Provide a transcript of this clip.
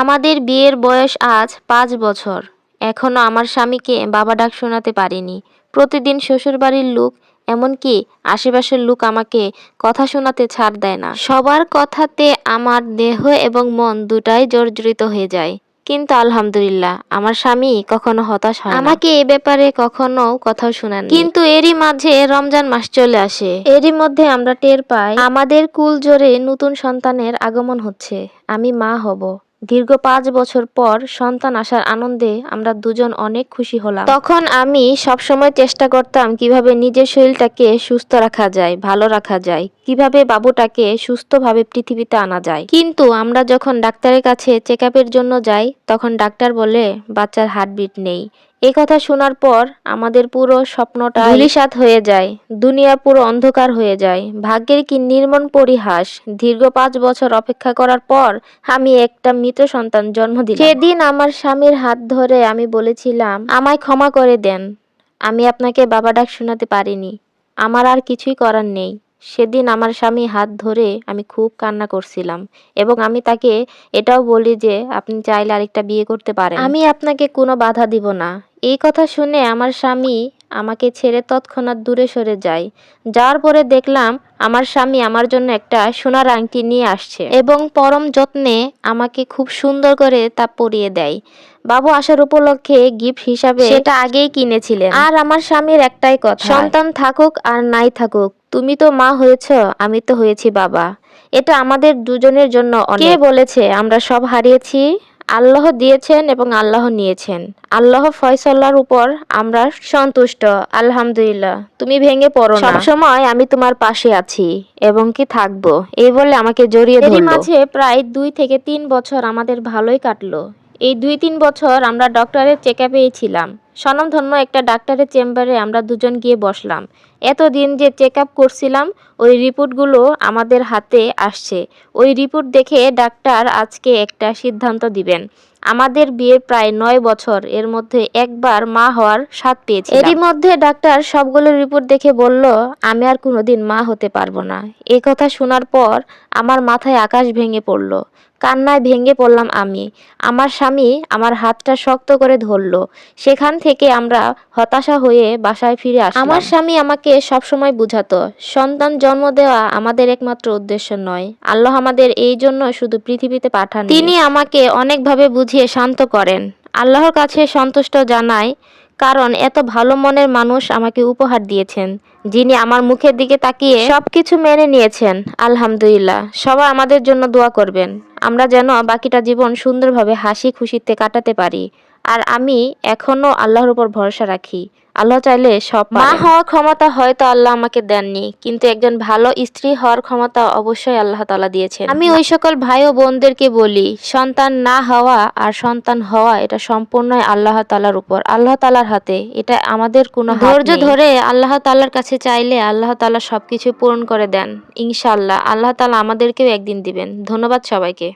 আমাদের বিয়ের বয়স আজ ৫ বছর। এখনো আমার স্বামীকে বাবা ডাক শোনাতে পারিনি। প্রতিদিন শ্বশুরবাড়ির লোক, এমনকি আশেপাশের লোক আমাকে কথা শোনাতে ছাড় দেয় না। সবার কথাতে আমার দেহ এবং মন দুটাই জর্জরিত হয়ে যায়। কিন্তু আলহামদুলিল্লাহ, আমার স্বামী কখনো হতাশ হয় না। আমাকে এ ব্যাপারে কখনো কথাও শোনান। কিন্তু এরই মাঝে রমজান মাস চলে আসে। এরই মধ্যে আমরা টের পাই আমাদের কুল জোরে নতুন সন্তানের আগমন হচ্ছে। আমি মা হব। দীর্ঘ ৫ বছর পর সন্তান আসার আনন্দে আমরা দুজন অনেক খুশি হলাম। তখন আমি সবসময় চেষ্টা করতাম কিভাবে নিজের শরীরটাকে সুস্থ রাখা যায়, ভালো রাখা যায়, কিভাবে বাবুটাকে সুস্থভাবে পৃথিবীতে আনা যায়। কিন্তু আমরা যখন ডাক্তারের কাছে চেক আপের জন্য যাই, তখন ডাক্তার বলে বাচ্চার হার্টবিট নেই। এই কথা শোনার পর আমাদের পুরো স্বপ্নটা ধূলিসাৎ হয়ে যায়। দুনিয়া পুরো অন্ধকার হয়ে যায়। ভাগ্যের কি নির্মম পরিহাস! দীর্ঘ ৫ বছর অপেক্ষা করার পর আমি একটা মৃত সন্তান জন্ম দিলাম। সেদিন আমার স্বামীর হাত ধরে আমি বলেছিলাম, আমায় ক্ষমা করে দেন, আমি আপনাকে বাবা ডাক শোনাতে পারিনি। আমার আর কিছুই করার নেই। সেদিন আমার স্বামী হাত ধরে আমি খুব কান্না করছিলাম এবং আমি তাকে এটাও বলি যে আপনি চাইলে আরেকটা বিয়ে করতে পারেন, আমি আপনাকে কোনো বাধা দিব না। এই কথা শুনে আমার স্বামী আমাকে ছেড়ে তৎক্ষণাৎ দূরে সরে যায়। যাওয়ার পরে দেখলাম আমার স্বামী আমার জন্য একটা সোনার আংটি নিয়ে আসছে এবং পরম যত্নে আমাকে খুব সুন্দর করে তা পরিয়ে দেয়। বাবু আসার উপলক্ষে গিফট হিসাবে সেটা আগেই কিনেছিলেন। আর আমার স্বামীর একটাই কথা, সন্তান থাকুক আর নাই থাকুক, তুমি তো মা হয়েছ, আমি তো হয়েছি বাবা। এটা আমাদের দুজনের জন্য অনেক। কে বলেছে আমরা সব হারিয়েছি? আল্লাহ দিয়েছেন এবং আল্লাহ নিয়েছেন। আল্লাহ ফয়সালার উপর আমরা সন্তুষ্ট। আলহামদুলিল্লাহ, তুমি ভেঙে পড়ো না, সবসময় আমি তোমার পাশে আছি এবং কি থাকবো, এই বলে আমাকে জড়িয়ে ধরল। এরই মাঝে প্রায় ২ থেকে ৩ বছর আমাদের ভালোই কাটলো। এই ২-৩ বছর আমরা ডক্টরের চেক আপেই ছিলাম। স্বনামধন্য একটা ডাক্তারের চেম্বারে আমরা দুজন গিয়ে বসলাম। এতদিন যে চেক আপ করছিলাম, ওই রিপোর্টগুলো আমাদের হাতে আসছে। ওই রিপোর্ট দেখে ডাক্তার আজকে একটা সিদ্ধান্ত দিবেন। আমাদের বিয়ের প্রায় ৯ বছর, এর মধ্যে একবার মা হওয়ার স্বাদ পেয়েছিলাম। এরই মধ্যে ডাক্তার সবগুলো রিপোর্ট দেখে বলল, আমি আর কোনোদিন মা হতে পারবো না। এই কথা শোনার পর আমার মাথায় আকাশ ভেঙে পড়ল। কান্নায় ভেঙে পড়লাম আমি। আমার স্বামী আমার হাতটা শক্ত করে ধরল। সেখান থেকে আমরা হতাশা হয়ে বাসায় ফিরে আসলাম। আমার স্বামী আমাকে সবসময় বুঝাতো, সন্তান জন্ম দেওয়া আমাদের একমাত্র উদ্দেশ্য নয়। আল্লাহ আমাদের এই জন্য শুধু পৃথিবীতে পাঠান। তিনি আমাকে অনেকভাবে বুঝিয়ে শান্ত করেন। আল্লাহর কাছে সন্তুষ্ট জানাই, কারণ এত ভালো মনের মানুষ আমাকে উপহার দিয়েছেন, যিনি আমার মুখের দিকে তাকিয়ে সবকিছু মেনে নিয়েছেন। আলহামদুলিল্লাহ, সবাই আমাদের জন্য দোয়া করবেন, আমরা যেন বাকিটা জীবন সুন্দরভাবে হাসি খুশিতে কাটাতে পারি। আর আমি এখনো আল্লাহর উপর ভরসা রাখি। আল্লাহ চাইলে সব পারেন। মা হওয়ার ক্ষমতা হয়তো আল্লাহ আমাকে দেননি, কিন্তু একজন ভালো স্ত্রী হওয়ার ক্ষমতা অবশ্যই আল্লাহ তাআলা দিয়েছেন। আমি ওই সকল ভাই ও বোনদেরকে বলি, সন্তান না হওয়া আর সন্তান হওয়া এটা সম্পূর্ণই আল্লাহ তাআলার উপর, আল্লাহ তাআলার হাতে। এটা আমাদের কোনো ধৈর্য ধরে আল্লাহ তাআলার কাছে চাইলে আল্লাহ তাআলা সবকিছু পূরণ করে দেন ইনশাআল্লাহ। আল্লাহ তাআলা আমাদেরকেও একদিন দিবেন। ধন্যবাদ সবাইকে।